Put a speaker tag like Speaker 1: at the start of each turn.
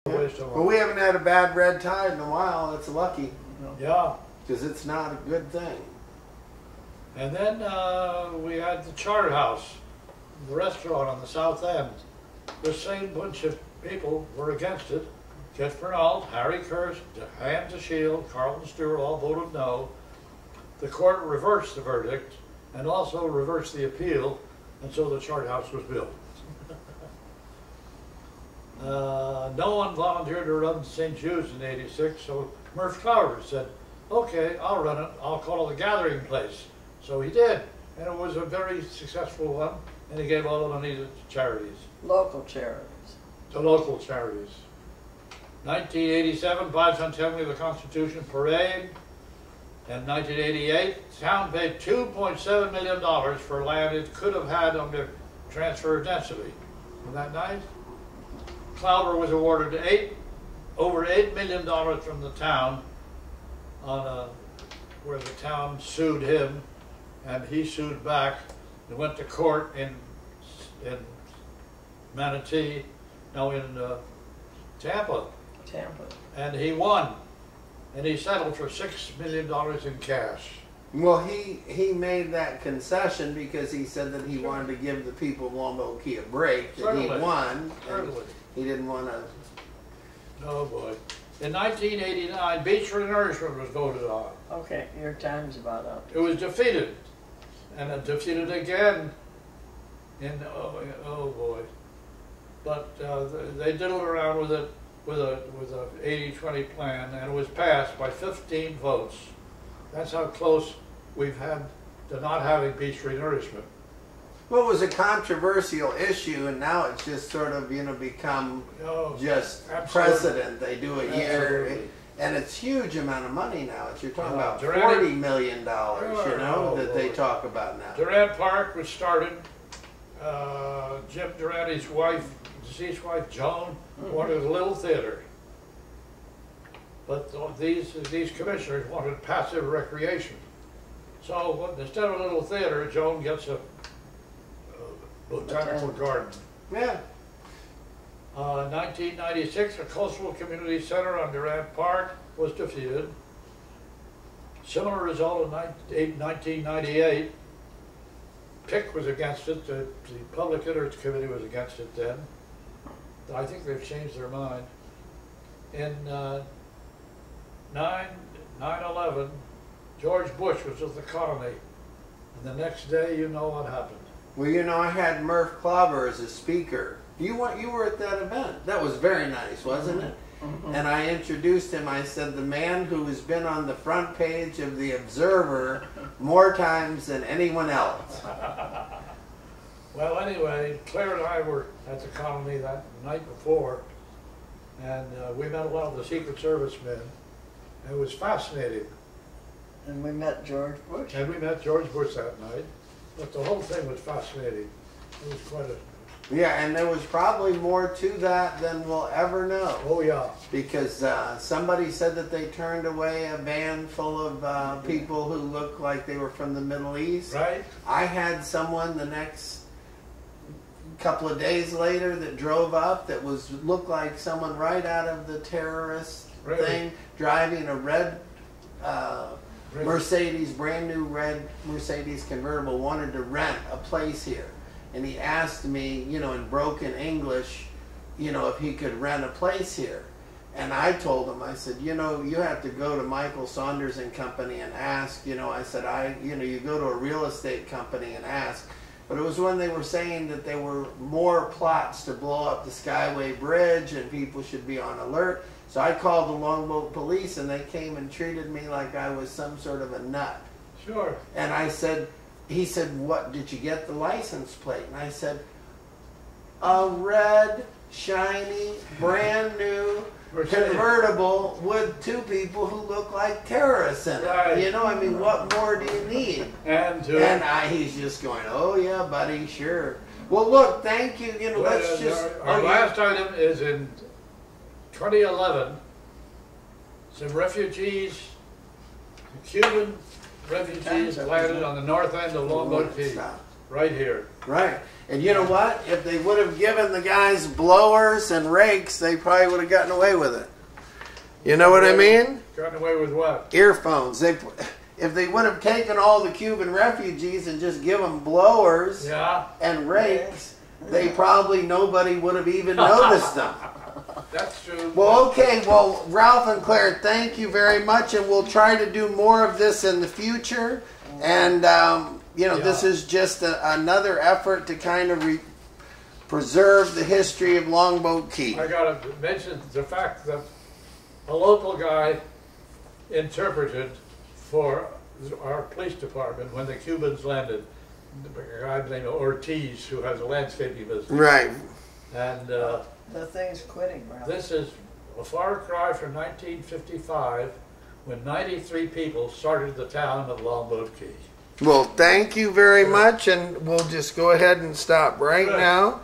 Speaker 1: Well, we haven't had a bad red tide in a while. It's lucky.
Speaker 2: Yeah.
Speaker 1: Because it's not a good thing.
Speaker 2: And then we had the Charter House, the restaurant on the south end. The same bunch of people were against it. Jeff Bernal, Harry Kurz, Hans Shield, Carlton Stewart all voted no. The court reversed the verdict and also reversed the appeal, and so the Charter House was built. No one volunteered to run St. Jude's in '86, so Murph Clower said, okay, I'll run it. I'll call it the Gathering Place. So he did, and it was a very successful one, and he gave all the money to charities.
Speaker 3: Local charities.
Speaker 2: To local charities. 1987, Bicentennial of the Constitution Parade. In 1988, the town paid $2.7 million for land it could have had under transfer of density. Isn't that nice? Clower was awarded over $8 million from the town on where the town sued him, and he sued back. They went to court in Manatee, no, in Tampa. And he won, and he settled for $6 million in cash.
Speaker 1: Well, he made that concession because he said that he wanted to give the people of Longboat Key a break. That he won.
Speaker 2: Certainly.
Speaker 1: He didn't want to.
Speaker 2: Oh boy. In 1989, Beach Renourishment was voted on.
Speaker 3: Okay, your time's about up.
Speaker 2: It was defeated, and it defeated again in, oh boy. But they diddled around with it with a 80-20 plan, and it was passed by 15 votes. That's how close we've had to not having beach renourishment.
Speaker 1: Well, it was a controversial issue, and now it's just sort of, become just precedent. They do a year, and it's huge amount of money now. You're talking about $40 million, that they talk about now.
Speaker 2: Durant Park was started. Jim Durant's wife, deceased wife, Joan, wanted a little theater. But these commissioners wanted passive recreation. So instead of a little theater, Joan gets a botanical garden.
Speaker 1: Yeah.
Speaker 2: 1996, a coastal community center on Durant Park was defeated. Similar result in 1998. PIC was against it. The Public Interest Committee was against it then. I think they've changed their mind. In 9/11, George Bush was at the colony, and the next day, you know what happened.
Speaker 1: Well, I had Murph Clover as a speaker. You were at that event. That was very nice, wasn't it? Mm-hmm. And I introduced him. I said, the man who has been on the front page of the Observer more times than anyone else.
Speaker 2: Well, anyway, Claire and I were at the colony that night before, and we met a lot of the Secret Service men. It was fascinating.
Speaker 3: And we met George Bush.
Speaker 2: And we met George Bush that night. But the whole thing was fascinating. It was quite a...
Speaker 1: Yeah, and there was probably more to that than we'll ever know.
Speaker 2: Oh, yeah.
Speaker 1: Because somebody said that they turned away a van full of people who looked like they were from the Middle East.
Speaker 2: Right.
Speaker 1: I had someone the next couple of days later that drove up that looked like someone right out of the terrorist thing, driving a red Mercedes, brand new red Mercedes convertible, wanted to rent a place here. And he asked me, in broken English, if he could rent a place here. And I told him, I said, you have to go to Michael Saunders and Company and ask, I said, you go to a real estate company and ask. But it was when they were saying that there were more plots to blow up the Skyway Bridge and people should be on alert. So I called the Longboat police, and they came and treated me like I was some sort of a nut.
Speaker 2: Sure.
Speaker 1: And I said, he said, what, did you get the license plate? And I said, a red, shiny, brand new convertible with two people who look like terrorists in it.
Speaker 2: Right.
Speaker 1: What more do you need?
Speaker 2: And
Speaker 1: he's just going, oh yeah, buddy, sure. Well, look, thank you. Let's just...
Speaker 2: Our last item is in 2011. Some refugees, Cuban refugees, landed on the north end of Longboat Key. right here.
Speaker 1: Right. And you know what? If they would have given the guys blowers and rakes, they probably would have gotten away with it. You know what I mean?
Speaker 2: Gotten away with what?
Speaker 1: Earphones. If they would have taken all the Cuban refugees and just give them blowers and rakes, they probably nobody would have even noticed them.
Speaker 2: That's true.
Speaker 1: Well, okay. Well, Ralph and Claire, thank you very much, and we'll try to do more of this in the future. And you know, this is just another effort to kind of preserve the history of Longboat Key.
Speaker 2: I got to mention the fact that a local guy interpreted for our police department when the Cubans landed. A guy named Ortiz, who has a landscaping business.
Speaker 1: Right.
Speaker 2: And
Speaker 3: The thing's quitting, Ralph.
Speaker 2: this is a far cry from 1955, when 93 people started the town of Longboat Key.
Speaker 1: Well, thank you very much, and we'll just go ahead and stop right now.